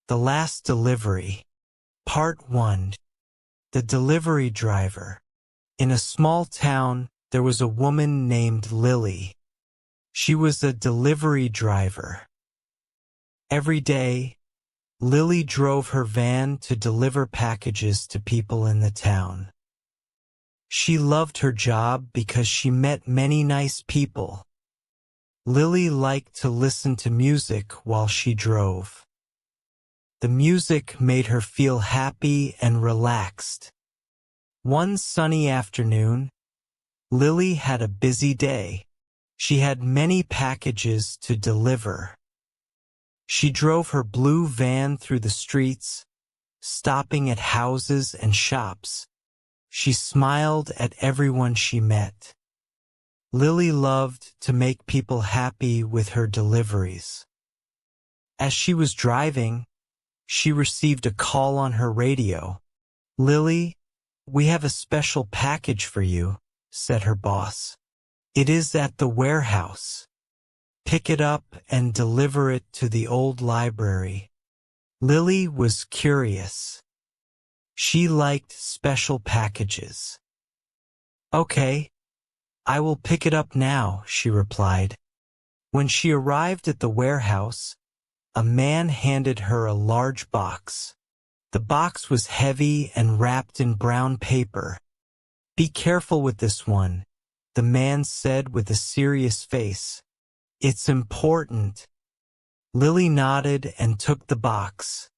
The Last Delivery. Part 1. The Delivery Driver. In a small town, there was a woman named Lily. She was a delivery driver. Every day, Lily drove her van to deliver packages to people in the town. She loved her job because she met many nice people. Lily liked to listen to music while she drove. The music made her feel happy and relaxed. One sunny afternoon, Lily had a busy day. She had many packages to deliver. She drove her blue van through the streets, stopping at houses and shops. She smiled at everyone she met. Lily loved to make people happy with her deliveries. As she was driving, she received a call on her radio. "Lily, we have a special package for you," said her boss. "It is at the warehouse. Pick it up and deliver it to the old library." Lily was curious. She liked special packages. "Okay, I will pick it up now," she replied. When she arrived at the warehouse, a man handed her a large box. The box was heavy and wrapped in brown paper. "Be careful with this one," the man said with a serious face. "It's important." Lily nodded and took the box.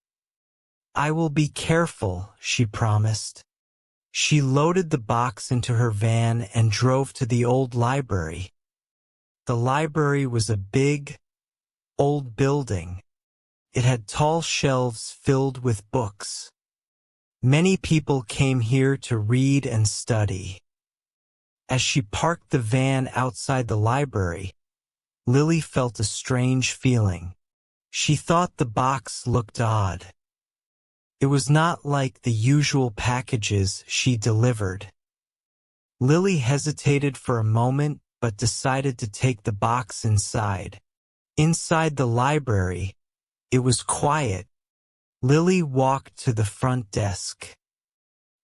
"I will be careful," she promised. She loaded the box into her van and drove to the old library. The library was a big, old building. It had tall shelves filled with books. Many people came here to read and study. As she parked the van outside the library, Lily felt a strange feeling. She thought the box looked odd. It was not like the usual packages she delivered. Lily hesitated for a moment but decided to take the box inside. Inside the library, it was quiet. Lily walked to the front desk.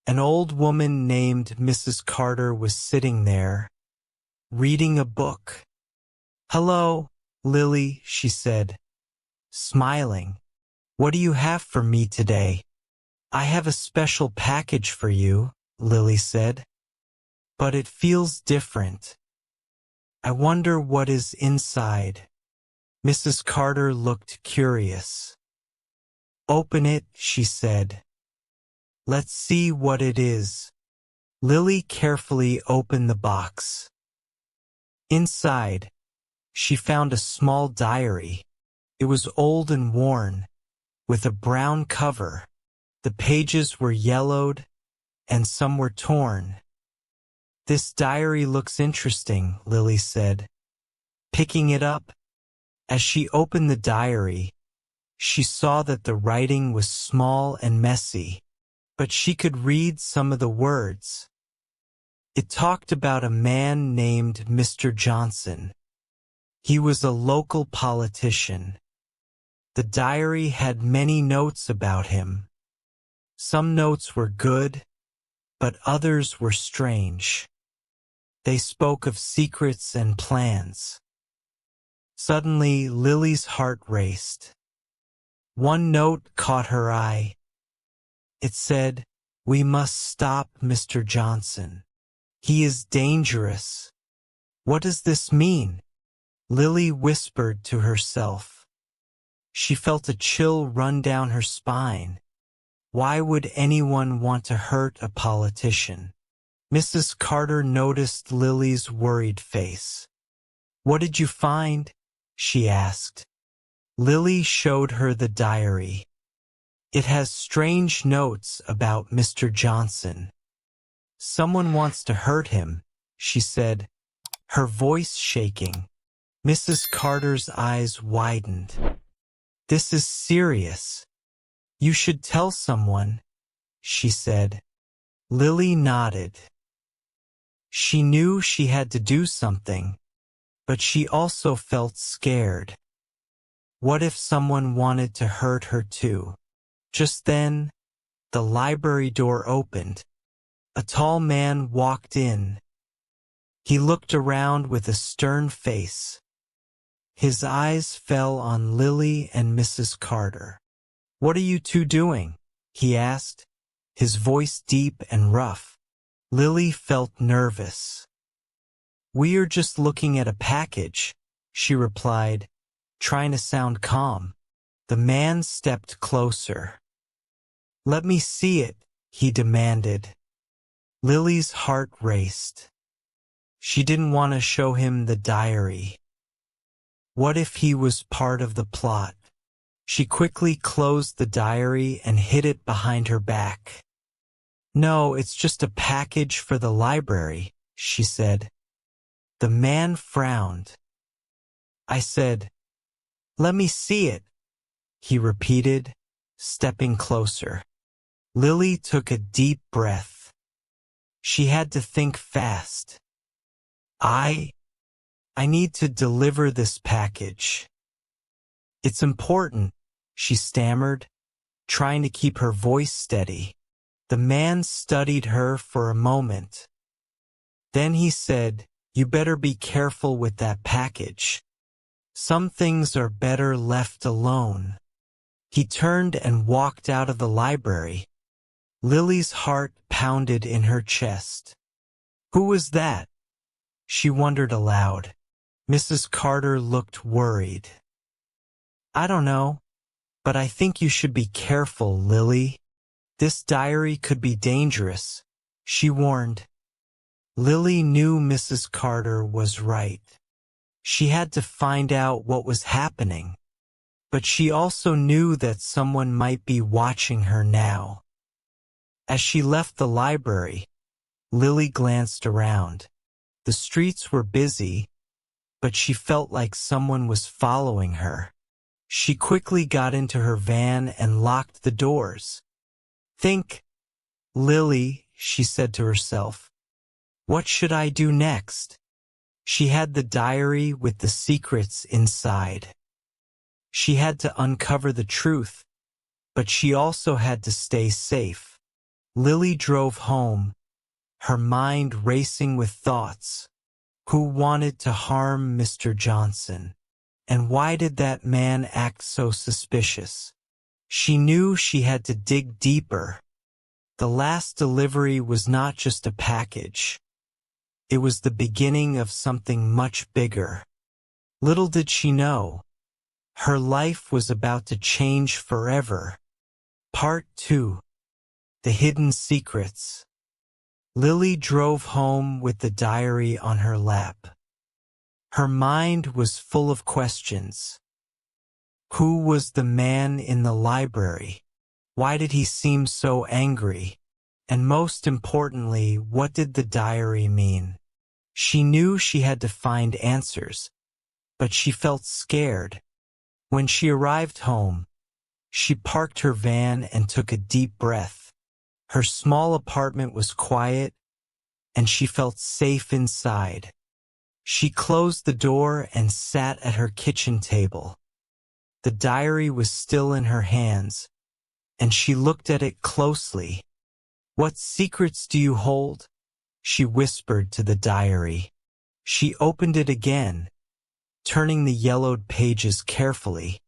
An old woman named Mrs. Carter was sitting there, reading a book. "Hello, Lily," she said, smiling. "What do you have for me today?" "I have a special package for you," Lily said. "But it feels different. I wonder what is inside." Mrs. Carter looked curious. "Open it," she said. "Let's see what it is." Lily carefully opened the box. Inside, she found a small diary. It was old and worn, with a brown cover. The pages were yellowed, and some were torn. "This diary looks interesting," Lily said, picking it up. As she opened the diary, she saw that the writing was small and messy, but she could read some of the words. It talked about a man named Mr. Johnson. He was a local politician. The diary had many notes about him. Some notes were good, but others were strange. They spoke of secrets and plans. Suddenly, Lily's heart raced. One note caught her eye. It said, "We must stop Mr. Johnson. He is dangerous." "What does this mean?" Lily whispered to herself. She felt a chill run down her spine. Why would anyone want to hurt a politician? Mrs. Carter noticed Lily's worried face. "What did you find?" she asked. Lily showed her the diary. "It has strange notes about Mr. Johnson. Someone wants to hurt him," she said, her voice shaking. Mrs. Carter's eyes widened. "This is serious. You should tell someone," she said. Lily nodded. She knew she had to do something, but she also felt scared. What if someone wanted to hurt her too? Just then, the library door opened. A tall man walked in. He looked around with a stern face. His eyes fell on Lily and Mrs. Carter. "What are you two doing?" he asked, his voice deep and rough. Lily felt nervous. "We are just looking at a package," she replied, trying to sound calm. The man stepped closer. "Let me see it," he demanded. Lily's heart raced. She didn't want to show him the diary. What if he was part of the plot? She quickly closed the diary and hid it behind her back. "No, it's just a package for the library," she said. The man frowned. "I said, let me see it," he repeated, stepping closer. Lily took a deep breath. She had to think fast. I need to deliver this package. It's important," she stammered, trying to keep her voice steady. The man studied her for a moment. Then he said, "You better be careful with that package. Some things are better left alone." He turned and walked out of the library. Lily's heart pounded in her chest. Who was that? She wondered aloud. Mrs. Carter looked worried. "I don't know, but I think you should be careful, Lily. This diary could be dangerous," she warned. Lily knew Mrs. Carter was right. She had to find out what was happening, but she also knew that someone might be watching her now. As she left the library, Lily glanced around. The streets were busy, but she felt like someone was following her. She quickly got into her van and locked the doors. "Think, Lily," she said to herself. "What should I do next?" She had the diary with the secrets inside. She had to uncover the truth, but she also had to stay safe. Lily drove home, her mind racing with thoughts. Who wanted to harm Mr. Johnson? And why did that man act so suspicious? She knew she had to dig deeper. The last delivery was not just a package. It was the beginning of something much bigger. Little did she know, her life was about to change forever. Part 2. The Hidden Secrets. Lily drove home with the diary on her lap. Her mind was full of questions. Who was the man in the library? Why did he seem so angry? And most importantly, what did the diary mean? She knew she had to find answers, but she felt scared. When she arrived home, she parked her van and took a deep breath. Her small apartment was quiet, and she felt safe inside. She closed the door and sat at her kitchen table. The diary was still in her hands, and she looked at it closely. "What secrets do you hold?" she whispered to the diary. She opened it again, turning the yellowed pages carefully.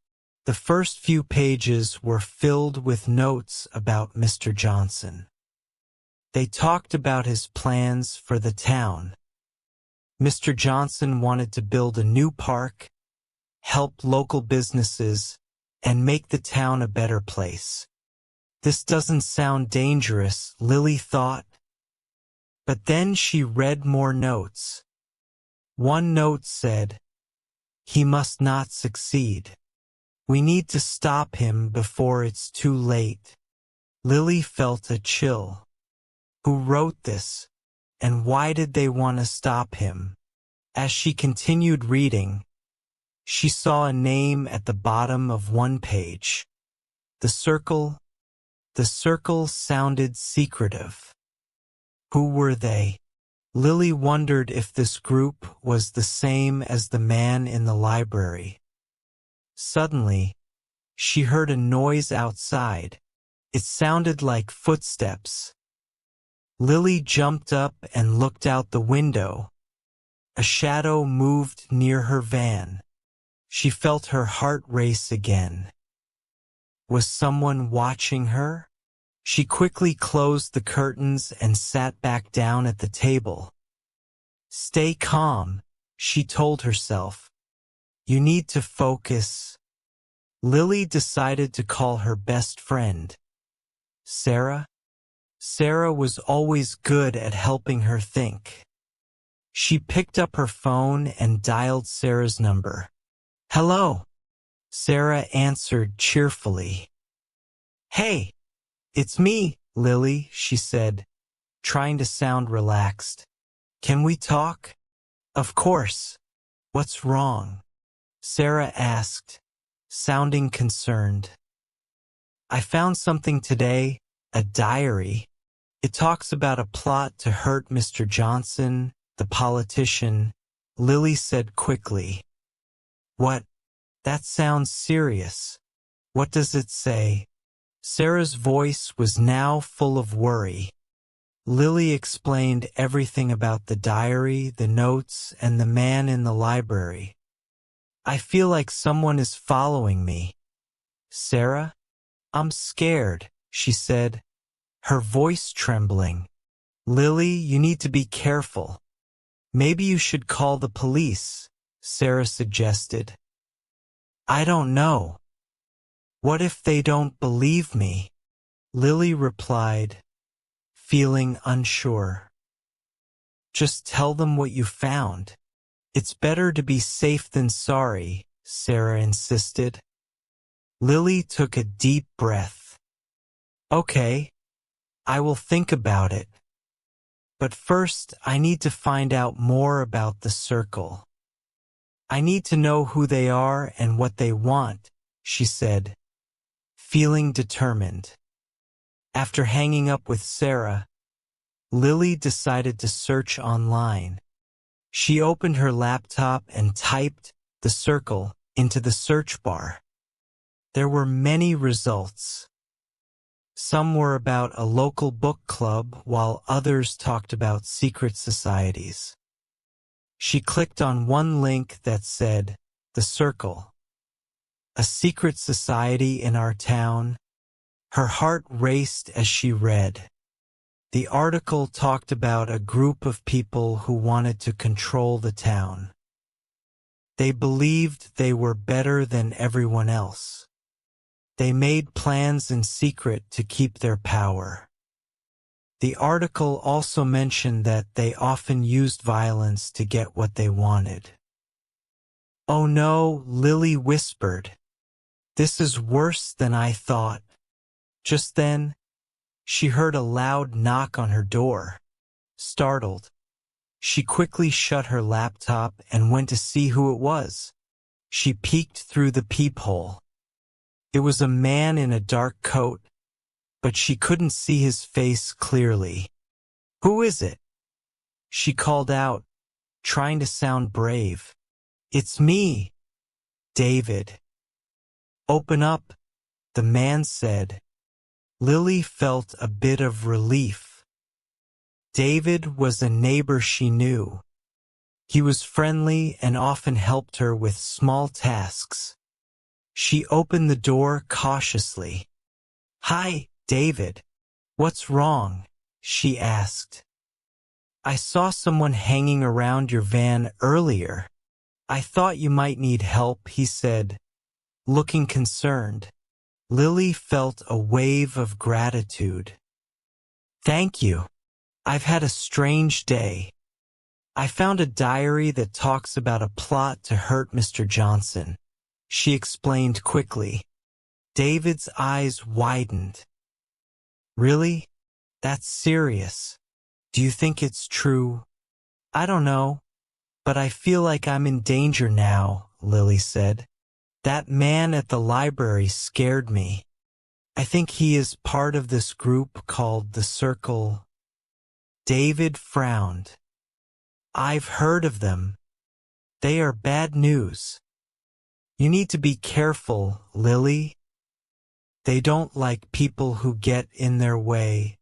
The first few pages were filled with notes about Mr. Johnson. They talked about his plans for the town. Mr. Johnson wanted to build a new park, help local businesses, and make the town a better place. This doesn't sound dangerous, Lily thought. But then she read more notes. One note said, "He must not succeed. We need to stop him before it's too late." Lily felt a chill. Who wrote this, and why did they want to stop him? As she continued reading, she saw a name at the bottom of one page. The circle sounded secretive. Who were they? Lily wondered if this group was the same as the man in the library. Suddenly, she heard a noise outside. It sounded like footsteps. Lily jumped up and looked out the window. A shadow moved near her van. She felt her heart race again. Was someone watching her? She quickly closed the curtains and sat back down at the table. Stay calm, she told herself. You need to focus. Lily decided to call her best friend. Sarah? Sarah was always good at helping her think. She picked up her phone and dialed Sarah's number. Hello. Sarah answered cheerfully. Hey, it's me, Lily, she said, trying to sound relaxed. Can we talk? Of course. What's wrong? Sarah asked, sounding concerned. I found something today, a diary. It talks about a plot to hurt Mr. Johnson, the politician, Lily said quickly. What? That sounds serious. What does it say? Sarah's voice was now full of worry. Lily explained everything about the diary, the notes, and the man in the library. I feel like someone is following me. Sarah? I'm scared, she said, her voice trembling. Lily, you need to be careful. Maybe you should call the police, Sarah suggested. I don't know. What if they don't believe me? Lily replied, feeling unsure. Just tell them what you found. It's better to be safe than sorry, Sarah insisted. Lily took a deep breath. Okay, I will think about it. But first, I need to find out more about the circle. I need to know who they are and what they want, she said, feeling determined. After hanging up with Sarah, Lily decided to search online. She opened her laptop and typed "the circle" into the search bar. There were many results. Some were about a local book club, while others talked about secret societies. She clicked on one link that said, "The Circle, a secret society in our town." Her heart raced as she read. The article talked about a group of people who wanted to control the town. They believed they were better than everyone else. They made plans in secret to keep their power. The article also mentioned that they often used violence to get what they wanted. Oh no, Lily whispered. This is worse than I thought. Just then, she heard a loud knock on her door. Startled, she quickly shut her laptop and went to see who it was. She peeked through the peephole. It was a man in a dark coat, but she couldn't see his face clearly. Who is it? She called out, trying to sound brave. It's me, David. Open up, the man said. Lily felt a bit of relief. David was a neighbor she knew. He was friendly and often helped her with small tasks. She opened the door cautiously. Hi, David. What's wrong? She asked. I saw someone hanging around your van earlier. I thought you might need help, he said, looking concerned. Lily felt a wave of gratitude. Thank you. I've had a strange day. I found a diary that talks about a plot to hurt Mr. Johnson, she explained quickly. David's eyes widened. Really? That's serious. Do you think it's true? I don't know, but I feel like I'm in danger now, Lily said. That man at the library scared me. I think he is part of this group called the Circle. David frowned. I've heard of them. They are bad news. You need to be careful, Lily. They don't like people who get in their way.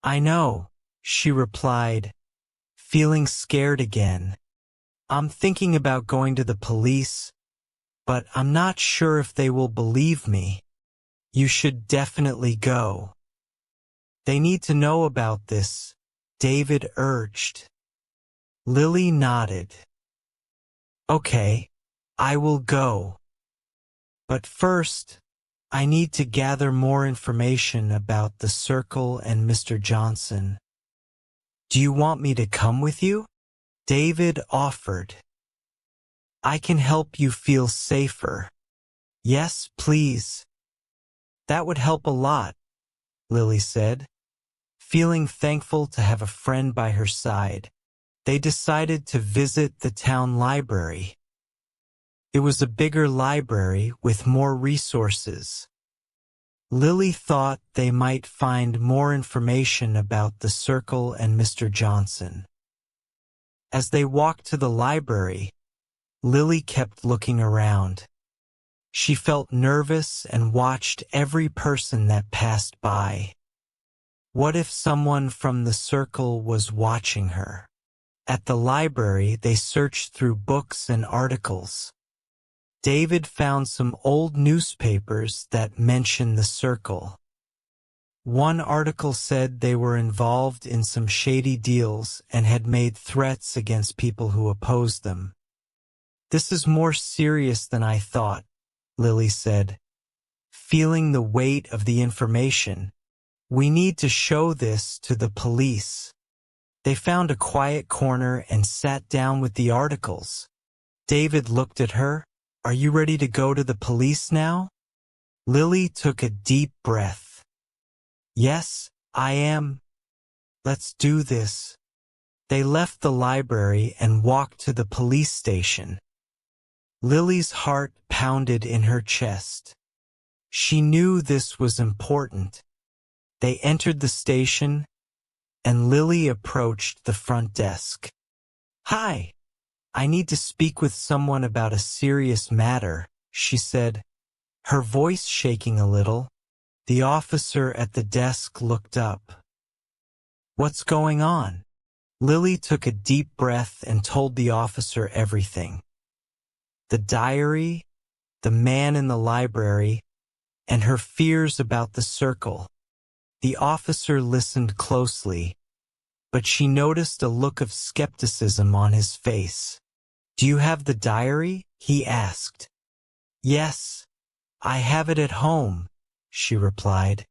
I know, she replied, feeling scared again. I'm thinking about going to the police, but I'm not sure if they will believe me. You should definitely go. They need to know about this, David urged. Lily nodded. Okay, I will go. But first, I need to gather more information about the circle and Mr. Johnson. Do you want me to come with you? David offered. I can help you feel safer. Yes, please. That would help a lot, Lily said, feeling thankful to have a friend by her side. They decided to visit the town library. It was a bigger library with more resources. Lily thought they might find more information about the circle and Mr. Johnson. As they walked to the library, Lily kept looking around. She felt nervous and watched every person that passed by. What if someone from the circle was watching her? At the library, they searched through books and articles. David found some old newspapers that mentioned the circle. One article said they were involved in some shady deals and had made threats against people who opposed them. This is more serious than I thought, Lily said, feeling the weight of the information. We need to show this to the police. They found a quiet corner and sat down with the articles. David looked at her. Are you ready to go to the police now? Lily took a deep breath. Yes, I am. Let's do this. They left the library and walked to the police station. Lily's heart pounded in her chest. She knew this was important. They entered the station, and Lily approached the front desk. Hi. I need to speak with someone about a serious matter, she said, her voice shaking a little. The officer at the desk looked up. What's going on? Lily took a deep breath and told the officer everything. The diary, the man in the library, and her fears about the circle. The officer listened closely, but she noticed a look of skepticism on his face. Do you have the diary? He asked. Yes, I have it at home, she replied.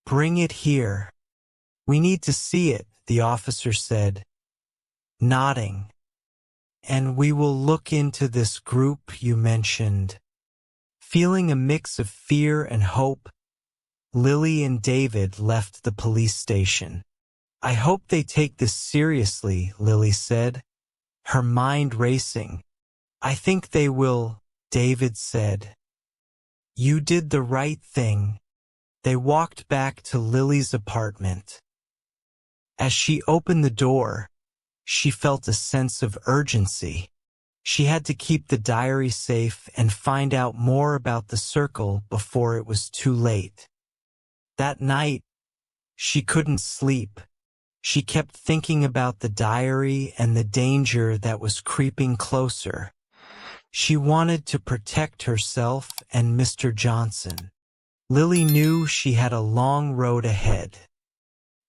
Bring it here. We need to see it, the officer said, nodding. And we will look into this group you mentioned. Feeling a mix of fear and hope, Lily and David left the police station. I hope they take this seriously, Lily said, her mind racing. I think they will, David said. You did the right thing. They walked back to Lily's apartment. As she opened the door, she felt a sense of urgency. She had to keep the diary safe and find out more about the circle before it was too late. That night, she couldn't sleep. She kept thinking about the diary and the danger that was creeping closer. She wanted to protect herself and Mr. Johnson. Lily knew she had a long road ahead.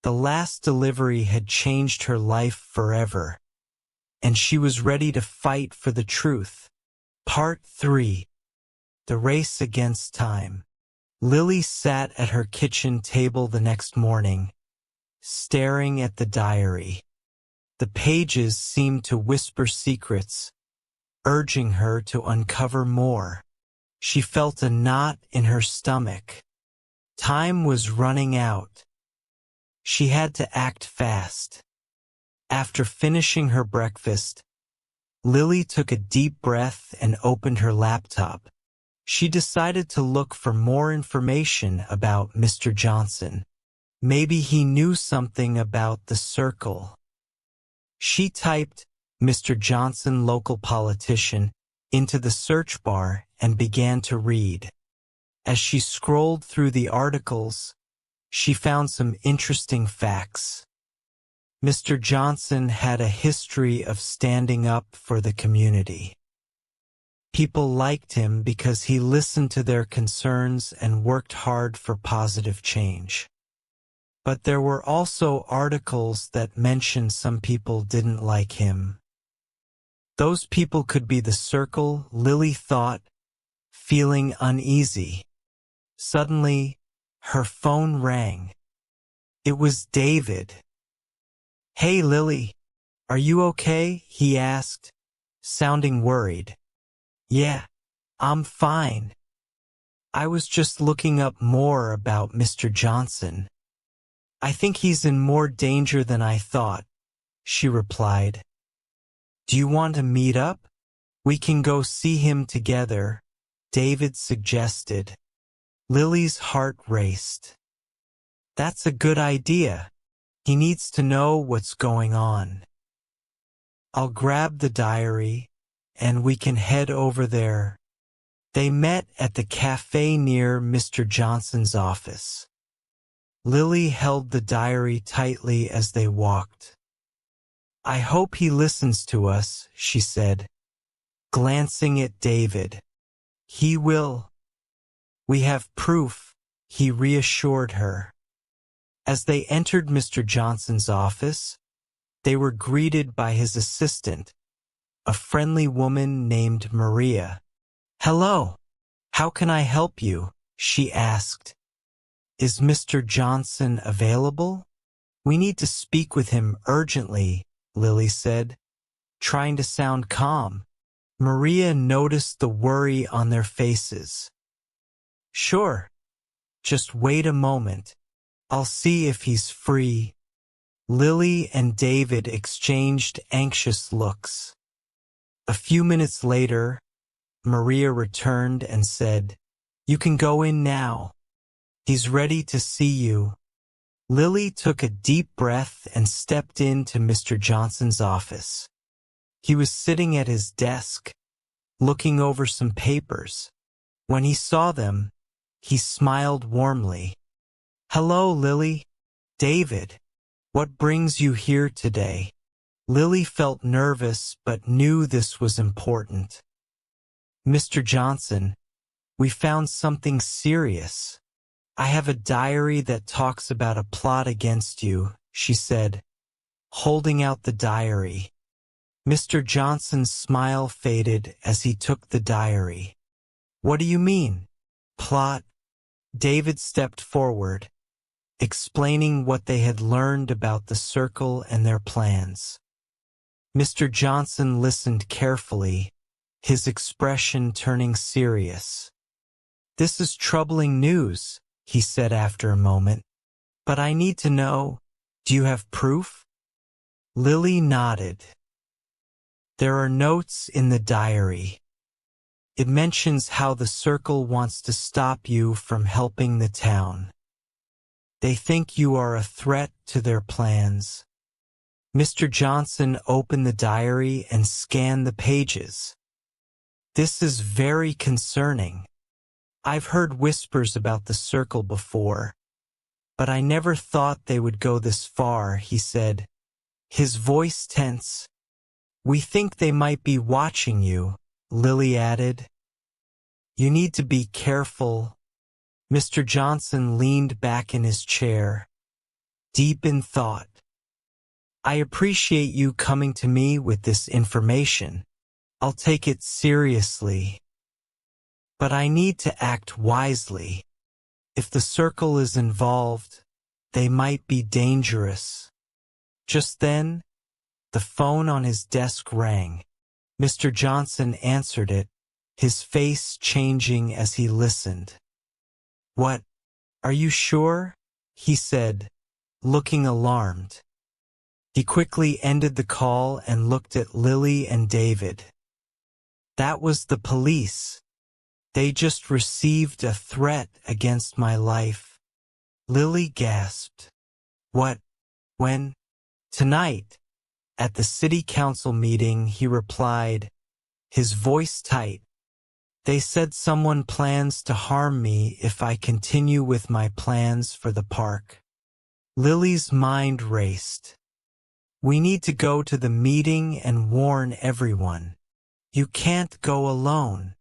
The last delivery had changed her life forever, and she was ready to fight for the truth. Part 3. The Race Against Time. Lily sat at her kitchen table the next morning, staring at the diary. The pages seemed to whisper secrets, urging her to uncover more. She felt a knot in her stomach. Time was running out. She had to act fast. After finishing her breakfast, Lily took a deep breath and opened her laptop. She decided to look for more information about Mr. Johnson. Maybe he knew something about the circle. She typed, Mr. Johnson, local politician, into the search bar and began to read. As she scrolled through the articles, she found some interesting facts. Mr. Johnson had a history of standing up for the community. People liked him because he listened to their concerns and worked hard for positive change. But there were also articles that mentioned some people didn't like him. Those people could be the circle, Lily thought, feeling uneasy. Suddenly, her phone rang. It was David. "Hey, Lily, are you okay?" he asked, sounding worried. "Yeah, I'm fine. I was just looking up more about Mr. Johnson. I think he's in more danger than I thought," she replied. "Do you want to meet up? We can go see him together," David suggested. Lily's heart raced. "That's a good idea. He needs to know what's going on. I'll grab the diary, and we can head over there." They met at the cafe near Mr. Johnson's office. Lily held the diary tightly as they walked. "I hope he listens to us," she said, glancing at David. "He will. We have proof," he reassured her. As they entered Mr. Johnson's office, they were greeted by his assistant, a friendly woman named Maria. "Hello. How can I help you?" she asked. "Is Mr. Johnson available? We need to speak with him urgently," Lily said, trying to sound calm. Maria noticed the worry on their faces. "Sure. Just wait a moment. I'll see if he's free." Lily and David exchanged anxious looks. A few minutes later, Maria returned and said, "You can go in now. He's ready to see you." Lily took a deep breath and stepped into Mr. Johnson's office. He was sitting at his desk, looking over some papers. When he saw them, he smiled warmly. "Hello, Lily. David. What brings you here today?" Lily felt nervous but knew this was important. "Mr. Johnson, we found something serious. I have a diary that talks about a plot against you," she said, holding out the diary. Mr. Johnson's smile faded as he took the diary. "What do you mean? Plot?" David stepped forward, explaining what they had learned about the circle and their plans. Mr. Johnson listened carefully, his expression turning serious. "This is troubling news," he said after a moment. "But I need to know, do you have proof?" Lily nodded. "There are notes in the diary. It mentions how the circle wants to stop you from helping the town. They think you are a threat to their plans." Mr. Johnson opened the diary and scanned the pages. "This is very concerning. I've heard whispers about the circle before, but I never thought they would go this far," he said, his voice tense. "We think they might be watching you," Lily added. "You need to be careful." Mr. Johnson leaned back in his chair, deep in thought. "I appreciate you coming to me with this information. I'll take it seriously. But I need to act wisely. If the circle is involved, they might be dangerous." Just then, the phone on his desk rang. Mr. Johnson answered it, his face changing as he listened. "What? Are you sure?" he said, looking alarmed. He quickly ended the call and looked at Lily and David. "That was the police. They just received a threat against my life." Lily gasped. "What? When?" "Tonight, at the city council meeting," he replied, his voice tight. They said someone plans to harm me if I continue with my plans for the park. Lily's mind raced. We need to go to the meeting and warn everyone. You can't go alone.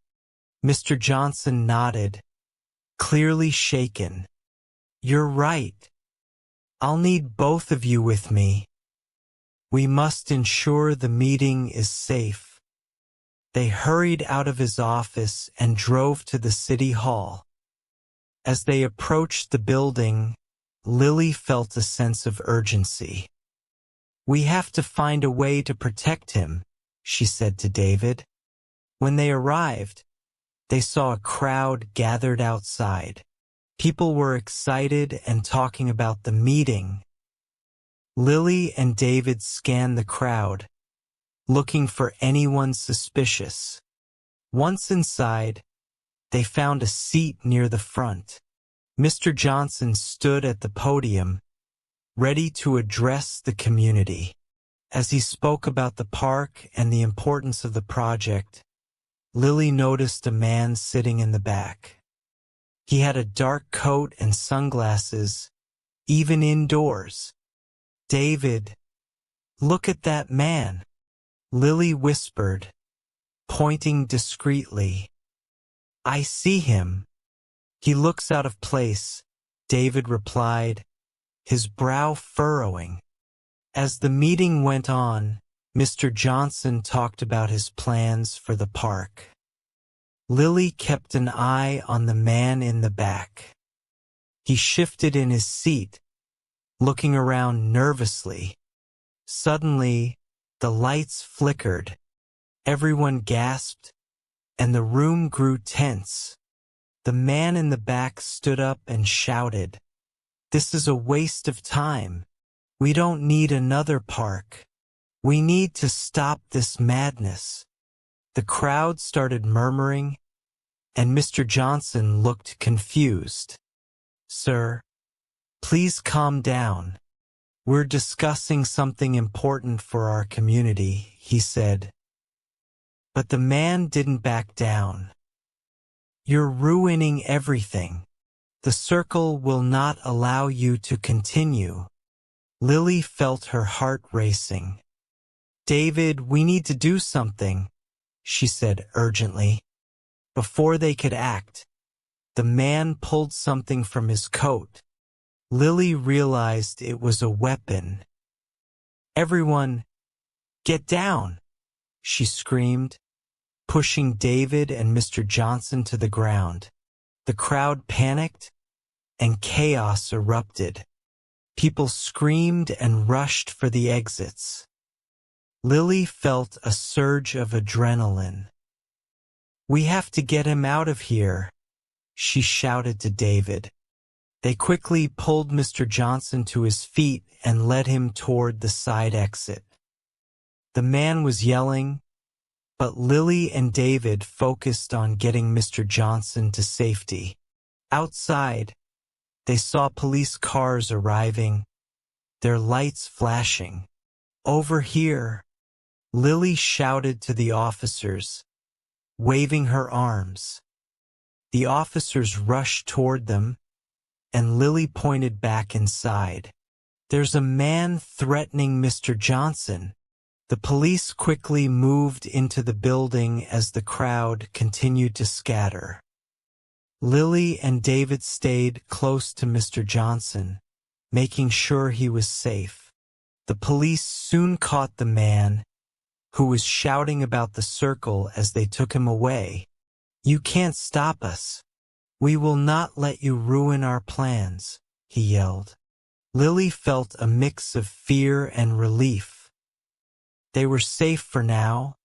Mr. Johnson nodded, clearly shaken. You're right. I'll need both of you with me. We must ensure the meeting is safe. They hurried out of his office and drove to the city hall. As they approached the building, Lily felt a sense of urgency. We have to find a way to protect him, she said to David. When they arrived, they saw a crowd gathered outside. People were excited and talking about the meeting. Lily and David scanned the crowd, looking for anyone suspicious. Once inside, they found a seat near the front. Mr. Johnson stood at the podium, ready to address the community. As he spoke about the park and the importance of the project, Lily noticed a man sitting in the back. He had a dark coat and sunglasses, even indoors. David, look at that man, Lily whispered, pointing discreetly. I see him. He looks out of place, David replied, his brow furrowing. As the meeting went on, Mr. Johnson talked about his plans for the park. Lily kept an eye on the man in the back. He shifted in his seat, looking around nervously. Suddenly, the lights flickered. Everyone gasped, and the room grew tense. The man in the back stood up and shouted, "This is a waste of time. We don't need another park. We need to stop this madness." The crowd started murmuring, and Mr. Johnson looked confused. "Sir, please calm down. We're discussing something important for our community," he said. But the man didn't back down. "You're ruining everything. The circle will not allow you to continue." Lily felt her heart racing. "David, we need to do something," she said urgently. Before they could act, the man pulled something from his coat. Lily realized it was a weapon. "Everyone, get down!" she screamed, pushing David and Mr. Johnson to the ground. The crowd panicked, and chaos erupted. People screamed and rushed for the exits. Lily felt a surge of adrenaline. "We have to get him out of here," she shouted to David. They quickly pulled Mr. Johnson to his feet and led him toward the side exit. The man was yelling, but Lily and David focused on getting Mr. Johnson to safety. Outside, they saw police cars arriving, their lights flashing. "Over here," Lily shouted to the officers, waving her arms. The officers rushed toward them, and Lily pointed back inside. "There's a man threatening Mr. Johnson." The police quickly moved into the building as the crowd continued to scatter. Lily and David stayed close to Mr. Johnson, making sure he was safe. The police soon caught the man, who was shouting about the circle as they took him away. "You can't stop us. We will not let you ruin our plans," he yelled. Lily felt a mix of fear and relief. They were safe for now,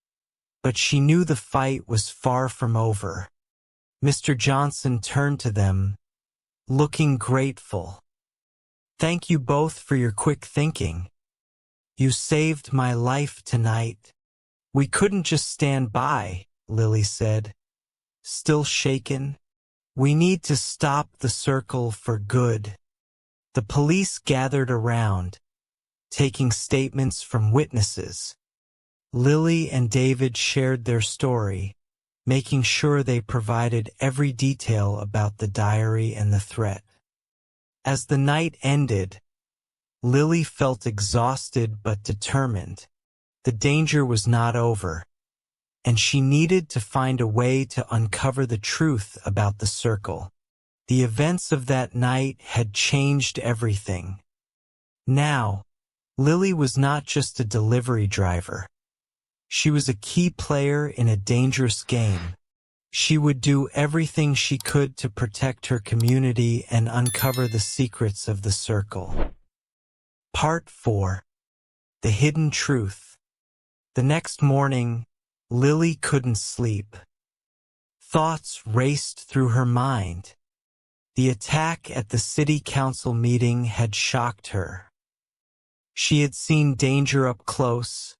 but she knew the fight was far from over. Mr. Johnson turned to them, looking grateful. "Thank you both for your quick thinking. You saved my life tonight." "We couldn't just stand by," Lily said, still shaken. "We need to stop the circle for good." The police gathered around, taking statements from witnesses. Lily and David shared their story, making sure they provided every detail about the diary and the threat. As the night ended, Lily felt exhausted but determined. The danger was not over, and she needed to find a way to uncover the truth about the circle. The events of that night had changed everything. Now, Lily was not just a delivery driver. She was a key player in a dangerous game. She would do everything she could to protect her community and uncover the secrets of the circle. Part 4. The Hidden Truth. The next morning, Lily couldn't sleep. Thoughts raced through her mind. The attack at the city council meeting had shocked her. She had seen danger up close,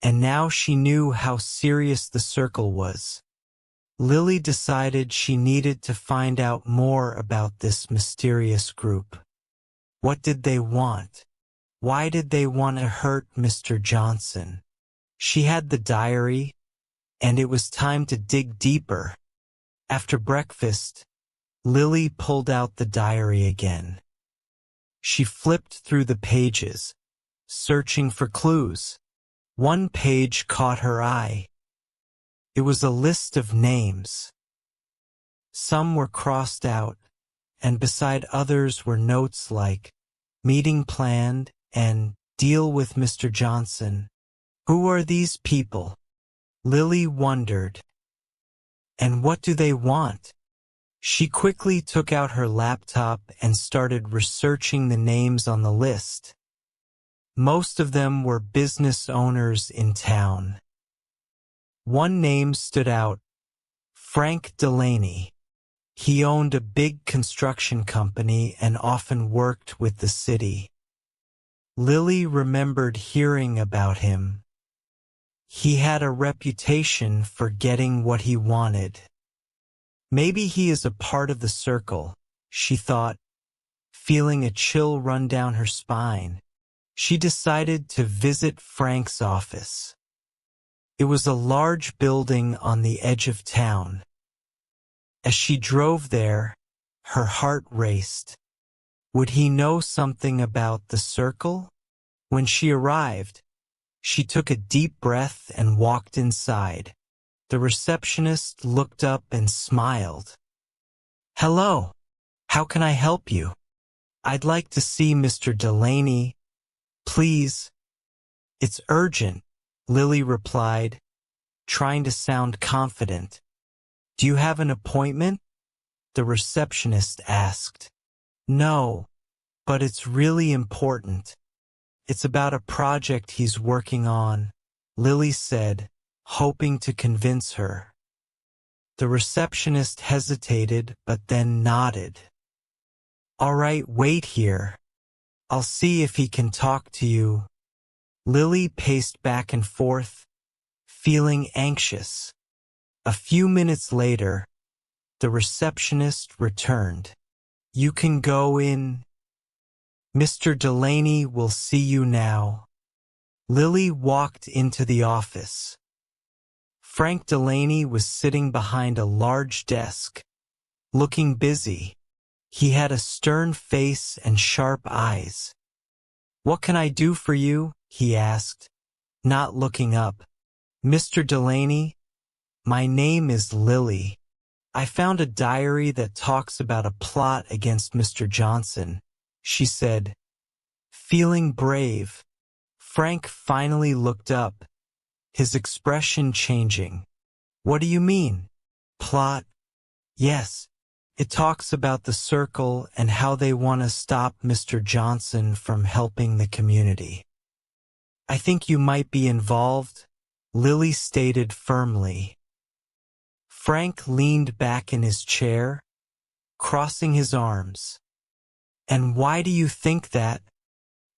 and now she knew how serious the circle was. Lily decided she needed to find out more about this mysterious group. What did they want? Why did they want to hurt Mr. Johnson? She had the diary, and it was time to dig deeper. After breakfast, Lily pulled out the diary again. She flipped through the pages, searching for clues. One page caught her eye. It was a list of names. Some were crossed out, and beside others were notes like, "Meeting planned," and "Deal with Mr. Johnson." Who are these people? Lily wondered. And what do they want? She quickly took out her laptop and started researching the names on the list. Most of them were business owners in town. One name stood out, Frank Delaney. He owned a big construction company and often worked with the city. Lily remembered hearing about him. He had a reputation for getting what he wanted. Maybe he is a part of the circle, she thought, feeling a chill run down her spine. She decided to visit Frank's office. It was a large building on the edge of town. As she drove there, her heart raced. Would he know something about the circle? When she arrived, she took a deep breath and walked inside. The receptionist looked up and smiled. "Hello. How can I help you?" "I'd like to see Mr. Delaney, please." "It's urgent," Lily replied, trying to sound confident. "Do you have an appointment?" the receptionist asked. "No, but it's really important. It's about a project he's working on," Lily said, hoping to convince her. The receptionist hesitated but then nodded. "All right, wait here. I'll see if he can talk to you." Lily paced back and forth, feeling anxious. A few minutes later, the receptionist returned. "You can go in. Mr. Delaney will see you now." Lily walked into the office. Frank Delaney was sitting behind a large desk, looking busy. He had a stern face and sharp eyes. "What can I do for you?" he asked, not looking up. "Mr. Delaney, my name is Lily. I found a diary that talks about a plot against Mr. Johnson," she said, feeling brave. Frank finally looked up, his expression changing. "What do you mean?" "Plot?" "Yes. It talks about the circle and how they want to stop Mr. Johnson from helping the community." "I think you might be involved," Lily stated firmly. Frank leaned back in his chair, crossing his arms. "And why do you think that?"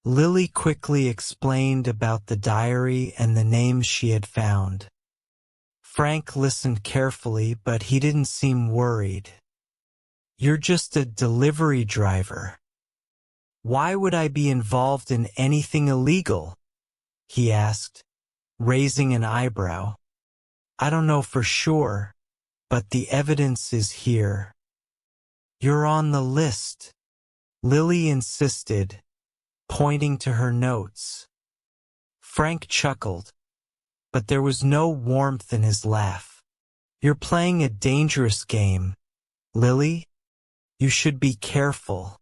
Lily quickly explained about the diary and the names she had found. Frank listened carefully, but he didn't seem worried. "You're just a delivery driver. Why would I be involved in anything illegal?" he asked. raising an eyebrow. I don't know for sure, but the evidence is here. You're on the list, Lily insisted, pointing to her notes. Frank chuckled, but there was no warmth in his laugh. You're playing a dangerous game, Lily. You should be careful.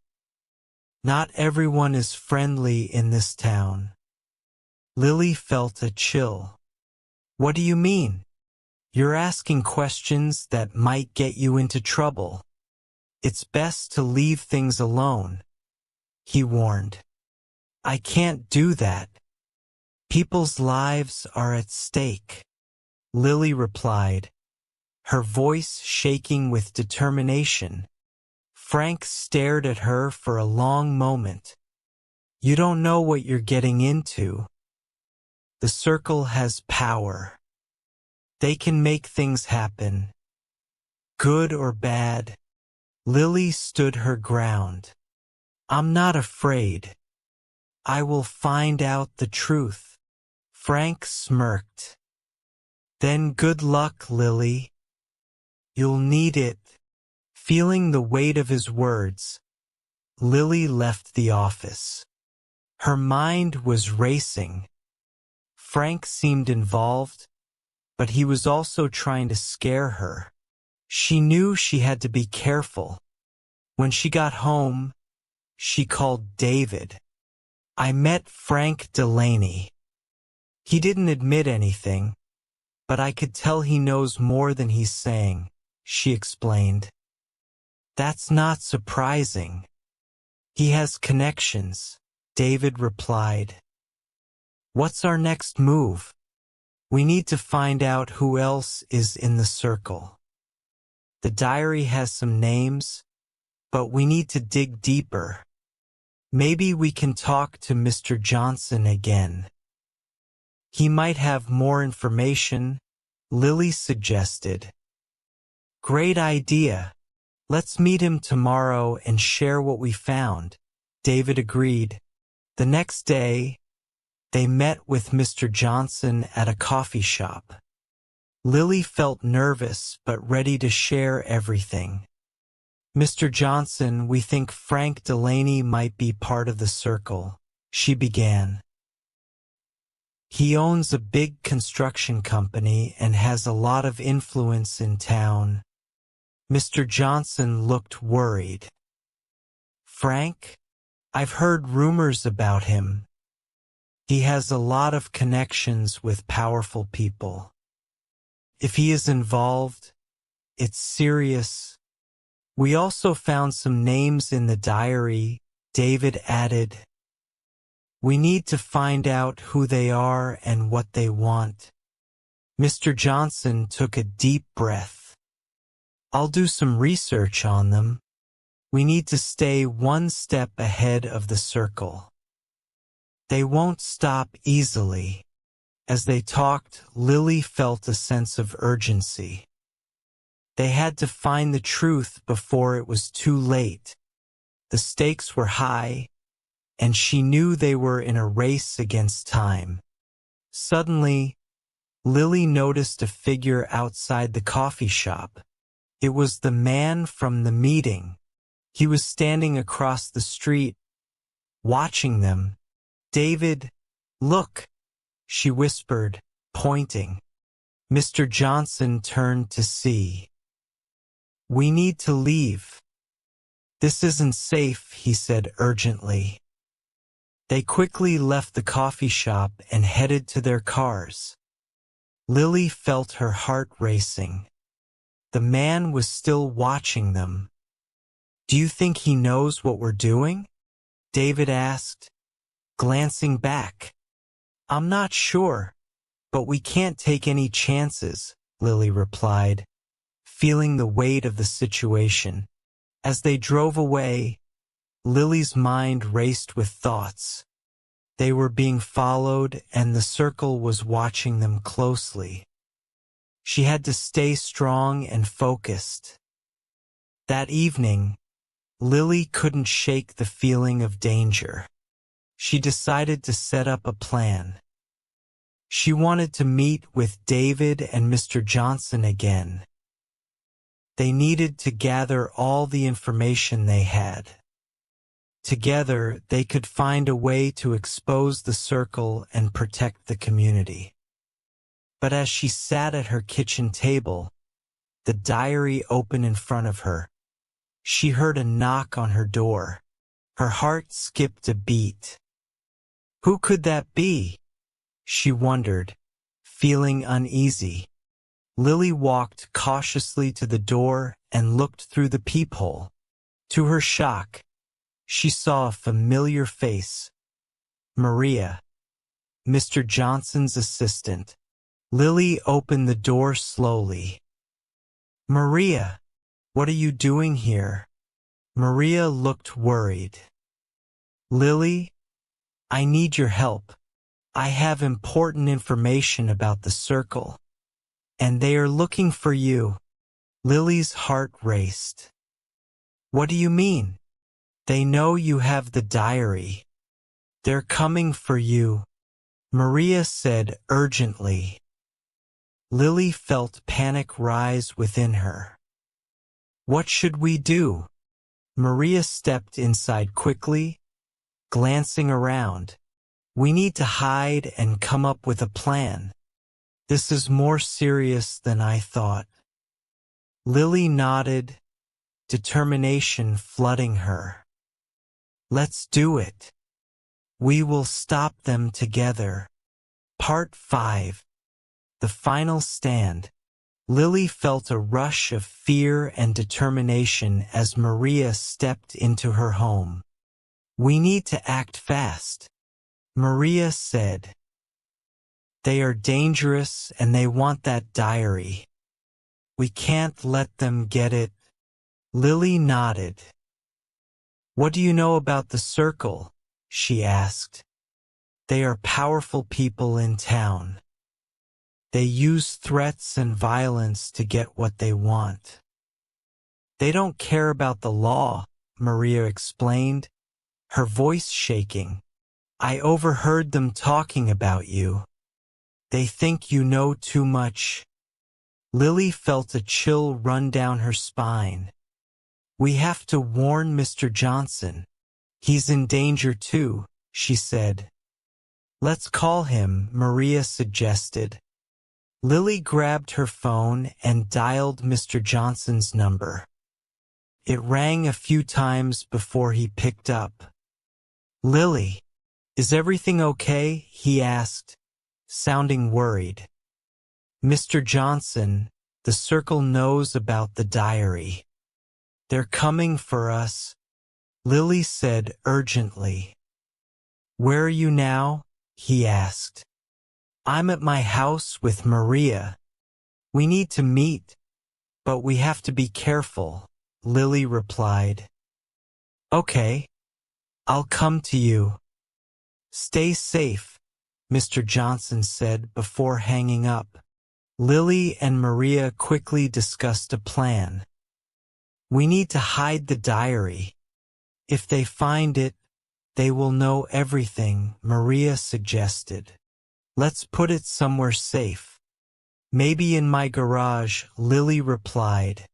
Not everyone is friendly in this town. Lily felt a chill. What do you mean? You're asking questions that might get you into trouble. It's best to leave things alone, he warned. I can't do that. People's lives are at stake, Lily replied, her voice shaking with determination. Frank stared at her for a long moment. You don't know what you're getting into. The circle has power. They can make things happen. Good or bad. Lily stood her ground. I'm not afraid. I will find out the truth. Frank smirked. Then good luck, Lily. You'll need it. Feeling the weight of his words, Lily left the office. Her mind was racing. Frank seemed involved, but he was also trying to scare her. She knew she had to be careful. When she got home, she called David. I met Frank Delaney. He didn't admit anything, but I could tell he knows more than he's saying, she explained. That's not surprising. He has connections, David replied. What's our next move? We need to find out who else is in the circle. The diary has some names, but we need to dig deeper. Maybe we can talk to Mr. Johnson again. He might have more information, Lily suggested. Great idea. Let's meet him tomorrow and share what we found, David agreed. The next day, they met with Mr. Johnson at a coffee shop. Lily felt nervous but ready to share everything. Mr. Johnson, we think Frank Delaney might be part of the circle, she began. He owns a big construction company and has a lot of influence in town. Mr. Johnson looked worried. Frank? I've heard rumors about him. He has a lot of connections with powerful people. If he is involved, it's serious. We also found some names in the diary, David added. We need to find out who they are and what they want. Mr. Johnson took a deep breath. I'll do some research on them. We need to stay one step ahead of the circle. They won't stop easily. As they talked, Lily felt a sense of urgency. They had to find the truth before it was too late. The stakes were high, and she knew they were in a race against time. Suddenly, Lily noticed a figure outside the coffee shop. It was the man from the meeting. He was standing across the street, watching them. David, look, she whispered, pointing. Mr. Johnson turned to see. We need to leave. This isn't safe, he said urgently. They quickly left the coffee shop and headed to their cars. Lily felt her heart racing. The man was still watching them. Do you think he knows what we're doing? David asked, glancing back. I'm not sure, but we can't take any chances, Lily replied, feeling the weight of the situation. As they drove away, Lily's mind raced with thoughts. They were being followed and the circle was watching them closely. She had to stay strong and focused. That evening, Lily couldn't shake the feeling of danger. She decided to set up a plan. She wanted to meet with David and Mr. Johnson again. They needed to gather all the information they had. Together, they could find a way to expose the circle and protect the community. But as she sat at her kitchen table, the diary open in front of her, she heard a knock on her door. Her heart skipped a beat. Who could that be? She wondered, feeling uneasy. Lily walked cautiously to the door and looked through the peephole. To her shock, she saw a familiar face. Maria, Mr. Johnson's assistant. Lily opened the door slowly. Maria, what are you doing here? Maria looked worried. Lily, I need your help. I have important information about the circle, and they are looking for you. Lily's heart raced. What do you mean? They know you have the diary. They're coming for you, Maria said urgently. Lily felt panic rise within her. What should we do? Maria stepped inside quickly, glancing around. We need to hide and come up with a plan. This is more serious than I thought. Lily nodded, determination flooding her. Let's do it. We will stop them together. Part 5. The Final Stand. Lily felt a rush of fear and determination as Maria stepped into her home. We need to act fast, Maria said. They are dangerous and they want that diary. We can't let them get it. Lily nodded. What do you know about the circle? She asked. They are powerful people in town. They use threats and violence to get what they want. They don't care about the law, Maria explained, her voice shaking. I overheard them talking about you. They think you know too much. Lily felt a chill run down her spine. We have to warn Mr. Johnson. He's in danger too, she said. Let's call him, Maria suggested. Lily grabbed her phone and dialed Mr. Johnson's number. It rang a few times before he picked up. Lily, is everything okay? He asked, sounding worried. Mr. Johnson, the circle knows about the diary. They're coming for us, Lily said urgently. Where are you now? He asked. I'm at my house with Maria. We need to meet, but we have to be careful, Lily replied. Okay, I'll come to you. Stay safe, Mr. Johnson said before hanging up. Lily and Maria quickly discussed a plan. We need to hide the diary. If they find it, they will know everything, Maria suggested. Let's put it somewhere safe. Maybe in my garage, Lily replied.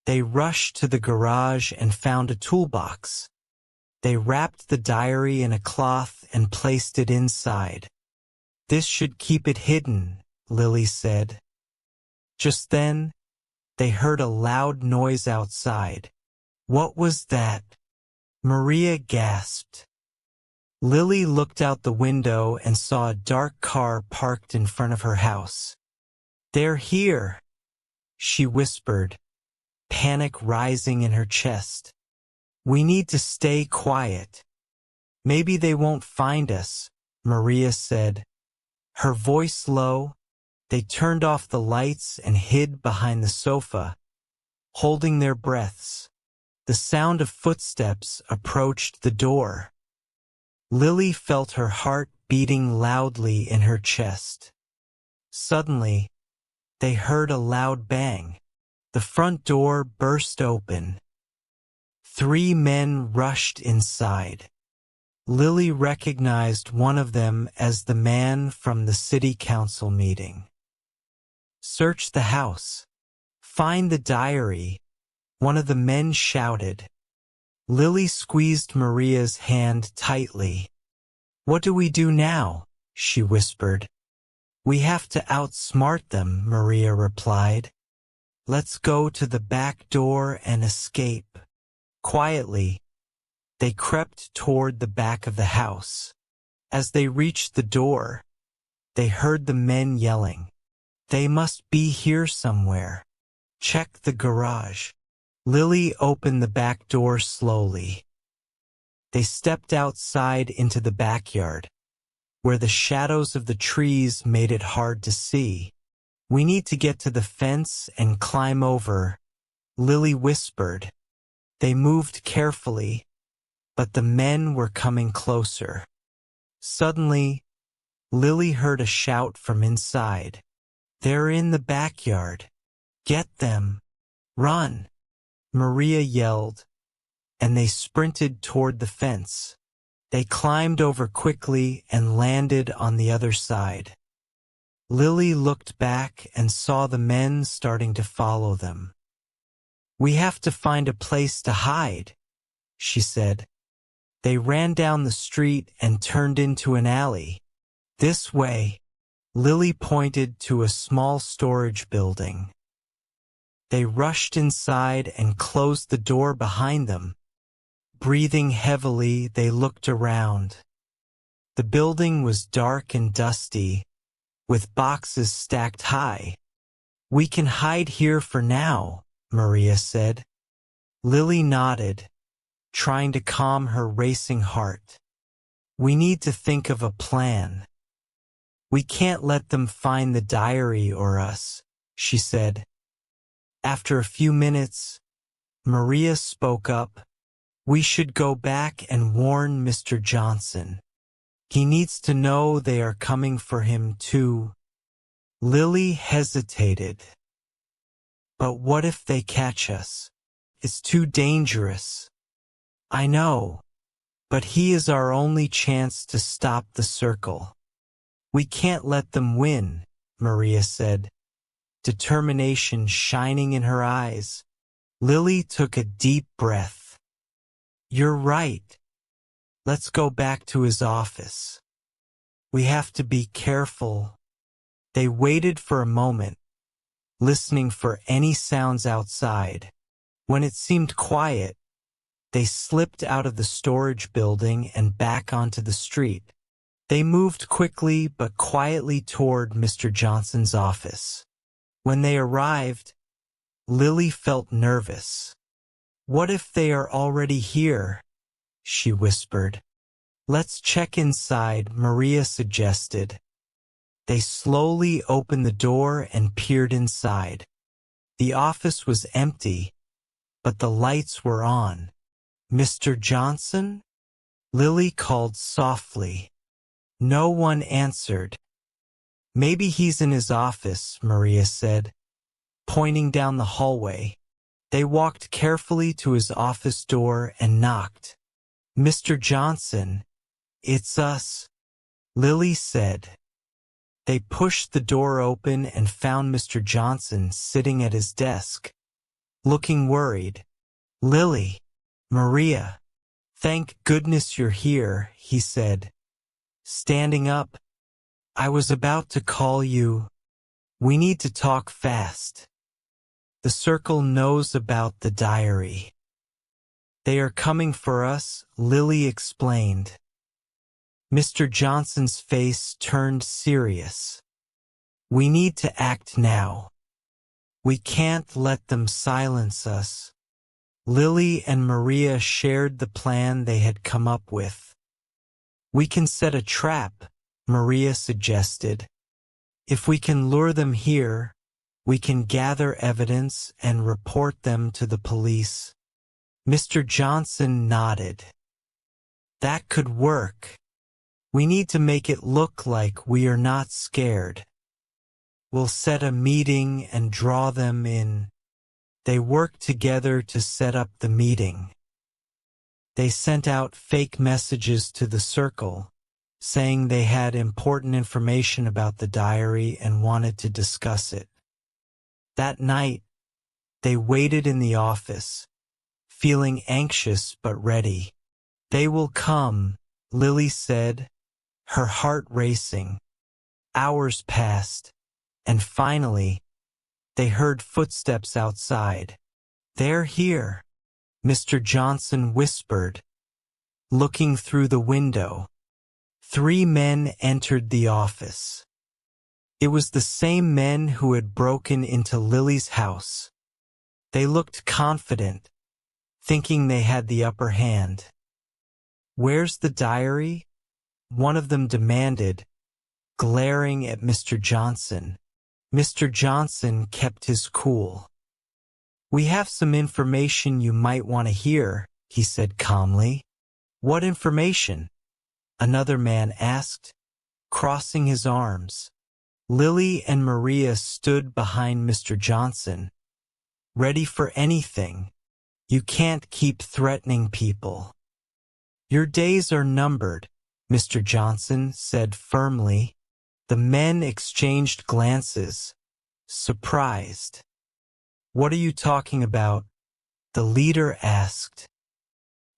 They rushed to the garage and found a toolbox. They wrapped the diary in a cloth and placed it inside. This should keep it hidden, Lily said. Just then, they heard a loud noise outside. What was that? Maria gasped. Lily looked out the window and saw a dark car parked in front of her house. They're here, she whispered, panic rising in her chest. We need to stay quiet. Maybe they won't find us, Maria said. Her voice low, they turned off the lights and hid behind the sofa, holding their breaths. The sound of footsteps approached the door. Lily felt her heart beating loudly in her chest. Suddenly, they heard a loud bang. The front door burst open. 3 men rushed inside. Lily recognized one of them as the man from the city council meeting. "Search the house. Find the diary," one of the men shouted. Lily squeezed Maria's hand tightly. "What do we do now?" she whispered. "We have to outsmart them," Maria replied. "Let's go to the back door and escape." Quietly, they crept toward the back of the house. As they reached the door, they heard the men yelling, "They must be here somewhere. Check the garage." Lily opened the back door slowly. They stepped outside into the backyard, where the shadows of the trees made it hard to see. "We need to get to the fence and climb over," Lily whispered. They moved carefully, but the men were coming closer. Suddenly, Lily heard a shout from inside. "They're in the backyard. Get them. Run!" Maria yelled, and they sprinted toward the fence. They climbed over quickly and landed on the other side. Lily looked back and saw the men starting to follow them. "We have to find a place to hide," she said. They ran down the street and turned into an alley. "This way," Lily pointed to a small storage building. They rushed inside and closed the door behind them. Breathing heavily, they looked around. The building was dark and dusty, with boxes stacked high. "We can hide here for now," Maria said. Lily nodded, trying to calm her racing heart. "We need to think of a plan. We can't let them find the diary or us," she said. After a few minutes, Maria spoke up. "We should go back and warn Mr. Johnson. He needs to know they are coming for him too." Lily hesitated. "But what if they catch us? It's too dangerous." "I know, but he is our only chance to stop the circle. We can't let them win," Maria said, determination shining in her eyes. Lily took a deep breath. "You're right. Let's go back to his office. We have to be careful." They waited for a moment, listening for any sounds outside. When it seemed quiet, they slipped out of the storage building and back onto the street. They moved quickly but quietly toward Mr. Johnson's office. When they arrived, Lily felt nervous. "What if they are already here?" she whispered. "Let's check inside," Maria suggested. They slowly opened the door and peered inside. The office was empty, but the lights were on. "Mr. Johnson?" Lily called softly. No one answered. "Maybe he's in his office," Maria said, pointing down the hallway. They walked carefully to his office door and knocked. "Mr. Johnson, it's us," Lily said. They pushed the door open and found Mr. Johnson sitting at his desk, looking worried. "Lily, Maria, thank goodness you're here," he said, standing up. "I was about to call you. We need to talk fast. The circle knows about the diary. They are coming for us," Lily explained. Mr. Johnson's face turned serious. "We need to act now. We can't let them silence us." Lily and Maria shared the plan they had come up with. "We can set a trap," Maria suggested. "If we can lure them here, we can gather evidence and report them to the police." Mr. Johnson nodded. "That could work. We need to make it look like we are not scared. We'll set a meeting and draw them in." They worked together to set up the meeting. They sent out fake messages to the circle, saying they had important information about the diary and wanted to discuss it. That night, they waited in the office, feeling anxious but ready. "They will come," Lily said, her heart racing. Hours passed, and finally, they heard footsteps outside. "They're here," Mr. Johnson whispered, looking through the window. 3 men entered the office. It was the same men who had broken into Lily's house. They looked confident, thinking they had the upper hand. "Where's the diary?" one of them demanded, glaring at Mr. Johnson. Mr. Johnson kept his cool. "We have some information you might want to hear," he said calmly. "What information?" another man asked, crossing his arms. Lily and Maria stood behind Mr. Johnson, ready for anything. "You can't keep threatening people." "Your days are numbered," Mr. Johnson said firmly. The men exchanged glances, surprised. "What are you talking about?" the leader asked.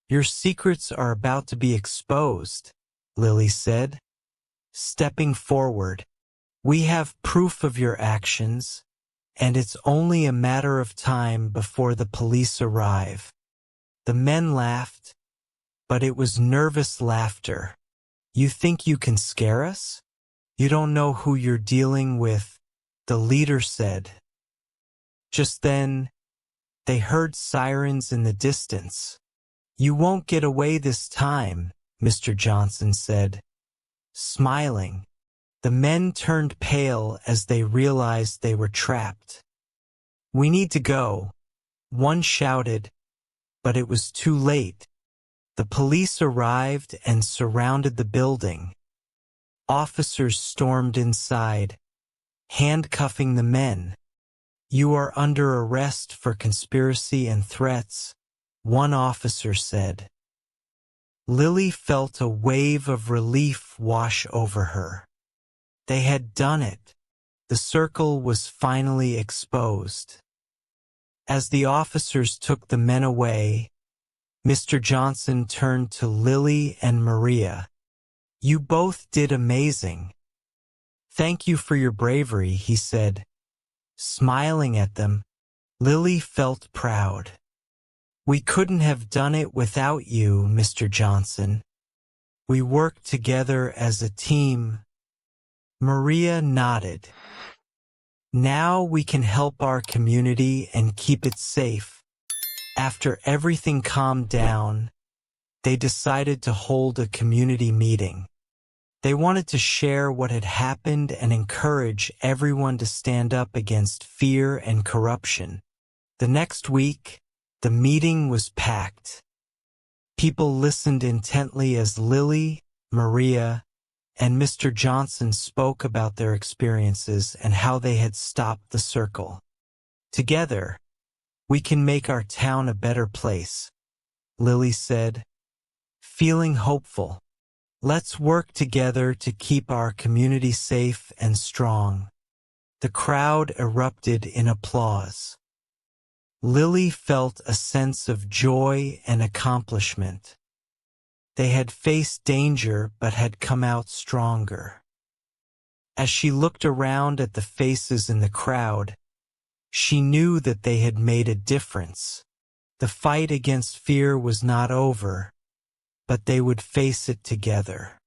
"Your secrets are about to be exposed," Lily said, stepping forward. "We have proof of your actions, and it's only a matter of time before the police arrive." The men laughed, but it was nervous laughter. "You think you can scare us? You don't know who you're dealing with," the leader said. Just then, they heard sirens in the distance. "You won't get away this time," Mr. Johnson said, smiling. The men turned pale as they realized they were trapped. "We need to go," one shouted, but it was too late. The police arrived and surrounded the building. Officers stormed inside, handcuffing the men. "You are under arrest for conspiracy and threats," one officer said. Lily felt a wave of relief wash over her. They had done it. The circle was finally exposed. As the officers took the men away, Mr. Johnson turned to Lily and Maria. "You both did amazing. Thank you for your bravery," he said, smiling at them. Lily felt proud. "We couldn't have done it without you, Mr. Johnson. We worked together as a team." Maria nodded. "Now we can help our community and keep it safe." After everything calmed down, they decided to hold a community meeting. They wanted to share what had happened and encourage everyone to stand up against fear and corruption. The next week, the meeting was packed. People listened intently as Lily, Maria, and Mr. Johnson spoke about their experiences and how they had stopped the circle. "Together, we can make our town a better place," Lily said, feeling hopeful. "Let's work together to keep our community safe and strong." The crowd erupted in applause. Lily felt a sense of joy and accomplishment. They had faced danger but had come out stronger. As she looked around at the faces in the crowd, she knew that they had made a difference. The fight against fear was not over, but they would face it together.